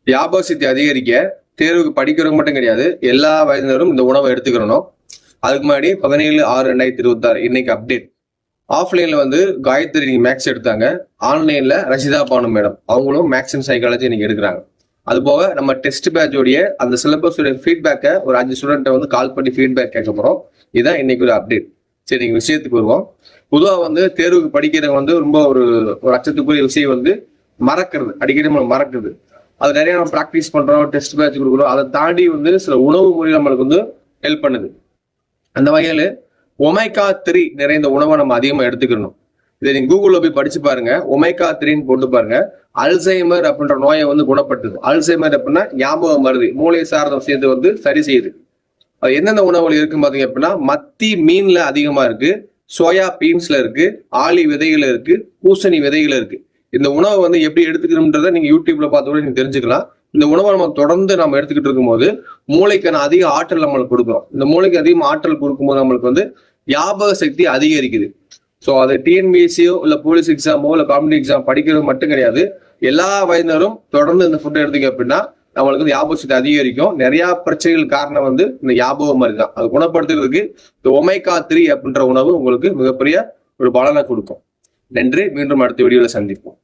ஞாபக சக்தி அதிகரிக்க தேர்வுக்கு படிக்கிறவங்க மட்டும் கிடையாது, எல்லா வயதினரும் இந்த உணவை எடுத்துக்கிறணும். அதுக்கு முன்னாடி 17/6/2026 இன்னைக்கு அப்டேட். ஆஃப்லைன்ல வந்து காயத்ரி மேக்ஸ் எடுத்தாங்க, ஆன்லைன்ல ரஷிதா பானு மேடம் அவங்களும் மேக்ஸ் அண்ட் சைக்காலஜி இன்னைக்கு எடுக்கிறாங்க. அது போக நம்ம டெஸ்ட் பேட்சோடைய அந்த சிலபஸ் ஃபீட்பேக்கை ஒரு 5 ஸ்டூடெண்ட்டை வந்து கால் பண்ணி ஃபீட்பேக் கேட்க போறோம். இதுதான் இன்னைக்கு ஒரு அப்டேட். சரி, நீங்க விஷயத்துக்கு வருவோம். பொதுவாக வந்து தேர்வுக்கு படிக்கிறவங்க வந்து ரொம்ப ஒரு அச்சத்துக்குரிய விஷயம் வந்து மறக்கிறது, அடிக்கடி நம்ம மறக்குது. அது நிறைய நம்ம ப்ராக்டிஸ் பண்றோம், டெஸ்ட் பேட்ச் கொடுக்குறோம். அதை தாண்டி வந்து சில உணவு முறை நம்மளுக்கு வந்து ஹெல்ப் பண்ணுது. அந்த வகையில் ஒமேகா 3 நிறைந்த உணவை நம்ம அதிகமாக எடுத்துக்கணும். இதை நீங்க கூகுள்ல போய் படிச்சு பாருங்க, ஒமேகா 3 போட்டு பாருங்க. அல்சைமர் அப்படின்ற நோயை வந்து குணப்படுத்துது. அல்சைமர் அப்படின்னா ஞாபக மருதி, மூளை சார்ந்த விஷயத்தை வந்து சரி செய்யுது. அது எந்தெந்த உணவுகள் இருக்குன்னு பாத்தீங்க அப்படின்னா, மத்தி மீன்ல அதிகமா இருக்கு, சோயா பீன்ஸ்ல இருக்கு, ஆளி விதைகள் இருக்கு, பூசணி விதைகள் இருக்கு. இந்த உணவை வந்து எப்படி எடுத்துக்கணும்ன்றத நீங்க யூடியூப்ல பார்த்து கூட நீங்க தெரிஞ்சுக்கலாம். இந்த உணவை நம்ம தொடர்ந்து நம்ம எடுத்துக்கிட்டு இருக்கும்போது மூளைக்கான அதிக ஆற்றல் நம்மளுக்கு கொடுக்கும். இந்த மூளைக்கு அதிகமாக ஆற்றல் கொடுக்கும்போது நம்மளுக்கு வந்து ஞாபக சக்தி அதிகரிக்குது. ஸோ அது டிஎன்பிஎஸ்சியோ இல்லை போலீஸ் எக்ஸாமோ இல்லை காம்படிட்டிவ் எக்ஸாம் படிக்கிறது மட்டும் கிடையாது, எல்லா வயதினரும் தொடர்ந்து இந்த ஃபுட்டை எடுத்தீங்க அப்படின்னா நம்மளுக்கு வந்து ஞாபக சக்தி அதிகரிக்கும். நிறைய பிரச்சனைகள் காரணம் வந்து இந்த ஞாபகம் மாதிரி தான். அது குணப்படுத்துறதுக்கு இந்த ஒமேகா 3 அப்படின்ற உணவு உங்களுக்கு மிகப்பெரிய ஒரு பலனை கொடுக்கும். நன்றி. மீண்டும் அடுத்த வீடியோல சந்திப்போம்.